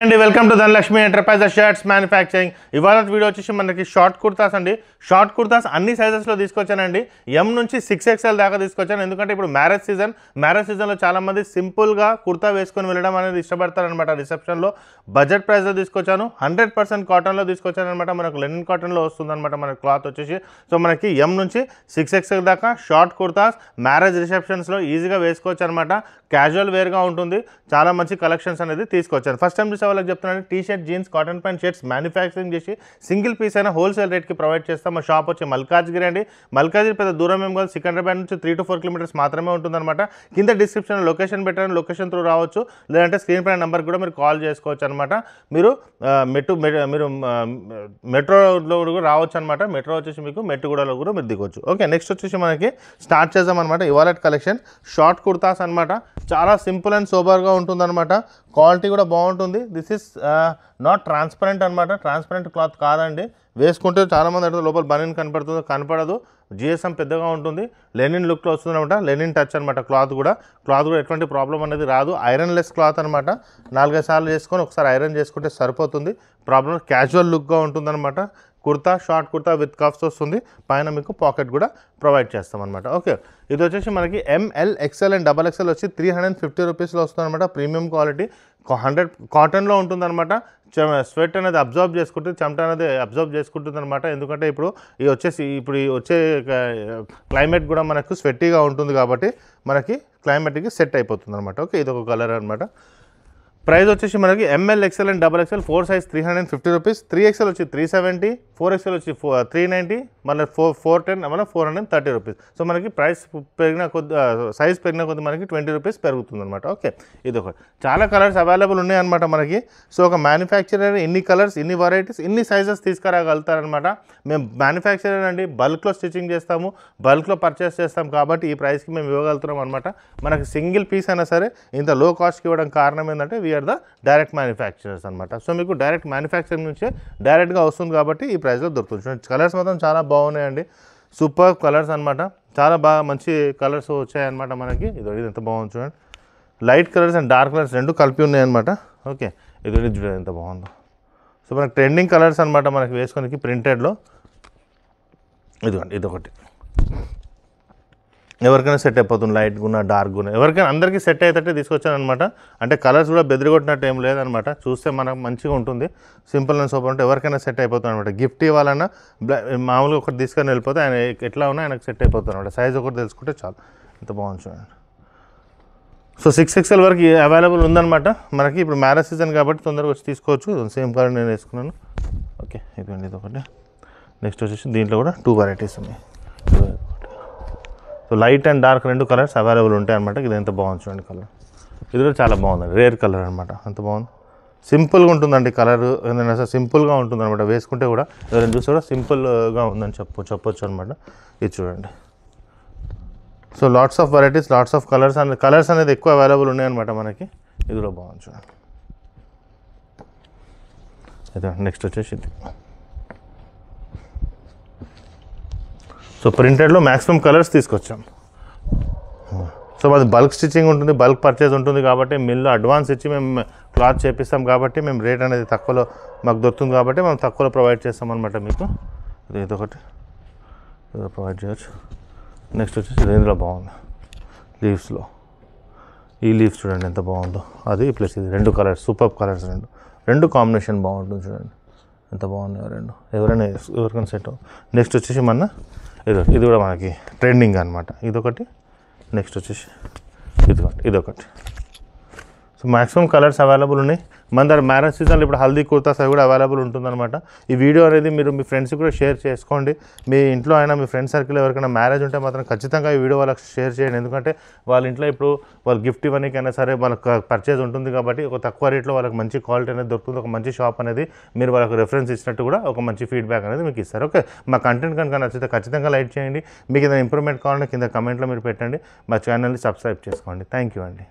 అండి welcome to Dhanalakshmi enterprises shirts manufacturing. ఇవాళ video వచ్చేసి మనకి షార్ట్ కుర్తాస్ అండి. షార్ట్ కుర్తాస్ అన్ని సైజెస్లో తీసుకొచ్చానండి. ఎం నుంచి 6XL దాకా తీసుకొచ్చాను. ఎందుకంటే ఇప్పుడు మ్యారేజ్ సీజన్లో చాలామంది సింపుల్గా కుర్తా వేసుకొని వెళ్ళడం అనేది ఇష్టపడతారనమాట. రిసెప్షన్లో బడ్జెట్ ప్రైస్లో తీసుకొచ్చాను. 100% కాటన్లో తీసుకొచ్చాను అనమాట. మనకు లెనిన్ కాటన్లో వస్తుందన్నమాట మన క్లాత్ వచ్చేసి. సో మనకి ఎం నుంచి 6XL దాకా షార్ట్ కుర్తాస్ మ్యారేజ్ రిసెప్షన్స్లో ఈజీగా వేసుకోవచ్చు అనమాట. క్యాజువల్ వేర్గా ఉంటుంది. చాలా మంచి కలెక్షన్స్ అనేది తీసుకొచ్చాను. ఫస్ట్ టైం చూసే వాళ్ళకి చెప్తున్నాను, T shirt, jeans, cotton pant shirts manufacturing చేసి సింగిల్ పీస్ అయినా హోల్సేల్ రేట్కి ప్రొవైడ్ చేస్తాం. మా షాప్ వచ్చి మల్కాజ్గిరి అండి. మల్కాజ్గిరి పెద్ద దూరం ఏం కాదు, సికింద్రాబాద్ నుంచి 3 to 4 కిలోమీటర్స్ మాత్రమే ఉంటుందన్నమాట. కింద డిస్క్రిప్షన్లో లొకేషన్ పెట్టాను, లొకేషన్ త్రూ రావచ్చు. లేదంటే స్క్రీన్ పైన నెంబర్ కూడా మీరు కాల్ చేసుకోవచ్చు అనమాట. మీరు మెట్రోలో కూడా రావచ్చు అనమాట. మెట్రో వచ్చేసి మీకు మెట్టుగూడలో కూడా మీరు దిగవచ్చు. ఓకే, నెక్స్ట్ వచ్చేసి మనకి స్టార్ట్ చేద్దామన్నమాట. ఇవాళ కలెక్షన్ షార్ట్ కుర్తాస్ అనమాట. చాలా సింపుల్ అండ్ సోబర్గా ఉంటుందన్నమాట. క్వాలిటీ కూడా బాగుంటుంది. దిస్ ఇస్ నాట్ ట్రాన్స్పరెంట్ అనమాట. ట్రాన్స్పరెంట్ క్లాత్ కాదండి. వేసుకుంటే చాలామంది అంటే లోపల బనీన్ కనపడదు. జిఎస్ఎం పెద్దగా ఉంటుంది. లెనిన్ లుక్లో వస్తుంది అనమాట. లెనిన్ టచ్ అనమాట. క్లాత్ కూడా ఎటువంటి ప్రాబ్లం అనేది రాదు. ఐరన్ లెస్ క్లాత్ అనమాట. 4-5 సార్లు చేసుకొని ఒకసారి ఐరన్ చేసుకుంటే సరిపోతుంది. ప్రాబ్లం క్యాజువల్ లుక్గా ఉంటుందన్నమాట. Kurta, short kurta with cuffs వస్తుంది. పైన మీకు పాకెట్ కూడా ప్రొవైడ్ చేస్తాం అనమాట. ఓకే, ఇది వచ్చేసి మనకి ML, XL అండ్ XXL వచ్చి 350 రూపీస్లో వస్తుంది అనమాట. ప్రీమియం క్వాలిటీ 100 కాటన్లో ఉంటుందన్నమాట. స్వెట్ అనేది అబ్జర్వ్ చేసుకుంటుంది, చెమట అనేది అబ్జర్వ్ చేసుకుంటుంది అనమాట. ఎందుకంటే ఇప్పుడు వచ్చే క్లైమేట్ కూడా మనకు స్వెట్టీగా ఉంటుంది కాబట్టి మనకి క్లైమేట్కి సెట్ అయిపోతుంది అనమాట. ఓకే, ఇది ఒక కలర్ అనమాట. ప్రైస్ వచ్చేసి మనకి ML, XL and XXL 4 size 350 rupees. 3XL వచ్చి 370, 4XL వచ్చి 390, మళ్ళీ 410, మళ్ళీ 430 రూపీస్. సో మనకి ప్రైస్ పెరిగిన కొద్ది సైజ్ పెరిగిన కొద్ది మనకి 20 రూపీస్ పెరుగుతుంది అనమాట. ఓకే, ఇది ఒకటి. చాలా కలర్స్ అవైలబుల్ ఉన్నాయన్నమాట మనకి. సో ఒక మ్యానుఫ్యాక్చరర్ ఇన్ని కలర్స్, ఇన్ని వెరైటీస్, ఇన్ని సైజెస్ తీసుకురాగలుగుతారనమాట. మేము మ్యానుఫ్యాక్చరర్ అండి, బల్క్లో స్టిచ్చింగ్ చేస్తాము, బల్క్లో పర్చేస్ చేస్తాం కాబట్టి ఈ ప్రైస్కి మేము ఇవ్వగలుగుతున్నాం అనమాట. మనకి సింగిల్ పీస్ అయినా సరే ఇంత లో కాస్ట్కి ఇవ్వడం కారణం ఏంటంటే వీఆర్ ద డైరెక్ట్ మ్యానుఫ్యాక్చరర్స్ అనమాట. సో మీకు డైరెక్ట్ మ్యానుఫ్యాక్చరింగ్ నుంచే డైరెక్ట్గా వస్తుంది కాబట్టి ఈ ప్రైస్లో దొరుకుతుంది. చూడండి, కలర్స్ మాత్రం చాలా బాగున్నాయండి. సూపర్ కలర్స్ అనమాట. చాలా బాగా మంచి కలర్స్ వచ్చాయన్నమాట మనకి. ఇది ఎంత బాగుంది చూడండి. Light colours and dark colours రెండు కలిపి ఉన్నాయన్నమాట. ఓకే, ఇది చూడండి ఎంత బాగుందో. సో మనకి ట్రెండింగ్ కలర్స్ అనమాట మనకి వేసుకోనికి ప్రింటెడ్లో. ఇదొకటి ఎవరికైనా సెట్ అయిపోతుంది. లైట్ గున్నా, డార్క్ గున్నా, ఎవరికైనా అందరికీ సెట్ అయ్యేటట్టే తీసుకొచ్చాను అనమాట. అంటే కలర్స్ కూడా బెదిరిగొట్టినట్టు ఏం లేదనమాట. చూస్తే మనకు మంచిగా ఉంటుంది. సింపుల్ అండ్ సూపర్ ఉంటే ఎవరికైనా సెట్ అయిపోతుంది అనమాట. గిఫ్ట్ ఇవ్వాలన్నా మామూలుగా ఒకటి తీసుకొని వెళ్ళిపోతే ఆయన ఎట్లా ఉన్నా ఆయనకు సెట్ అయిపోతుంది అనమాట. సైజ్ ఒకటి తెలుసుకుంటే చాలు. ఇంత బాగుంది చూడండి. సో 6XL వరకు అవైలబుల్ ఉందన్నమాట మనకి. ఇప్పుడు మ్యారేజ్ సీజన్ కాబట్టి తొందరగా వచ్చి తీసుకోవచ్చు. సేమ్ కలర్ నేను వేసుకున్నాను. ఓకే, ఇది ఒకటి. నెక్స్ట్ వచ్చేసి దీంట్లో కూడా 2 వెరైటీస్ ఉన్నాయి. సో లైట్ అండ్ డార్క్ రెండు కలర్స్ అవైలబుల్ ఉంటాయి అనమాట. ఇది ఎంత బాగుంది చూడండి కలర్. ఇది కూడా చాలా బాగుంది. రేర్ కలర్ అనమాట. అంత బాగుంది. సింపుల్గా ఉంటుందండి కలర్. ఏదైనా సరే సింపుల్గా ఉంటుంది అనమాట. వేసుకుంటే కూడా ఎవరైనా చూస్తే కూడా సింపుల్గా ఉందని చెప్పొచ్చు అనమాట. ఇది చూడండి. So lots of varieties, lots of colours అనేది ఎక్కువ అవైలబుల్ ఉన్నాయన్నమాట మనకి. ఇది కూడా బాగుంది చూడండి. అయితే నెక్స్ట్ వచ్చేసి ఇది. సో ప్రింటెడ్లో మ్యాక్సిమం కలర్స్ తీసుకొచ్చాం. సో మాది బల్క్ స్టిచ్చింగ్ ఉంటుంది, బల్క్ పర్చేజ్ ఉంటుంది కాబట్టి మిల్లు అడ్వాన్స్ ఇచ్చి మేము క్లాత్ చేపిస్తాం కాబట్టి మేము రేట్ అనేది తక్కువలో మాకు దొరుకుతుంది కాబట్టి మనం తక్కువలో ప్రొవైడ్ చేస్తాం అనమాట మీకు. ఇదొకటి ప్రొవైడ్ చేయవచ్చు. నెక్స్ట్ వచ్చేసి ఇందులో బాగుంది లీవ్స్లో. ఈ లీవ్స్ చూడండి ఎంత బాగుందో. అది ప్లస్ ఇది రెండు కలర్స్, సూపర్ కలర్స్ రెండు కాంబినేషన్ బాగుంటుంది చూడండి ఎంత బాగున్నాయో రెండు. ఎవరికైనా సెట్. నెక్స్ట్ వచ్చేసి ఇది కూడా మనకి ట్రెండింగ్ అనమాట. ఇదొకటి. నెక్స్ట్ వచ్చేసి ఇదొకటి. సో మ్యాక్సిమం కలర్స్ అవైలబుల్ ఉన్నాయి మన దగ్గర. మ్యారేజ్ సీజన్లో ఇప్పుడు హల్దీ కుర్తాస్ అవి కూడా అవైలబుల్ ఉంటుందన్నమాట. ఈ వీడియో అనేది మీరు మీ ఫ్రెండ్స్కి కూడా షేర్ చేసుకోండి. మీ ఇంట్లో అయినా మీ ఫ్రెండ్ సర్కిల్ ఎవరికైనా మ్యారేజ్ ఉంటే మాత్రం ఖచ్చితంగా ఈ వీడియో వాళ్ళకి షేర్ చేయండి. ఎందుకంటే వాళ్ళ ఇంట్లో ఇప్పుడు వాళ్ళు గిఫ్ట్ ఇవ్వడానికైనా సరే వాళ్ళకి పర్చేజ్ ఉంటుంది కాబట్టి ఒక తక్కువ రేట్లో వాళ్ళకి మంచి క్వాలిటీ అనేది దొరుకుతుంది. ఒక మంచి షాప్ అనేది మీరు వాళ్ళకి రెఫరెన్స్ ఇచ్చినట్టు కూడా ఒక మంచి ఫీడ్బ్యాక్ అనేది మీకు ఇస్తారు. ఓకే, మా కంటెంట్ కనుక నచ్చితే ఖచ్చితంగా లైక్ చేయండి. మీకు ఏదైనా ఇంప్రూవ్మెంట్ కావాలంటే కింద కమెంట్లో మీరు పెట్టండి. మా ఛానల్ని సబ్స్క్రైబ్ చేసుకోండి. థ్యాంక్ యూ అండి.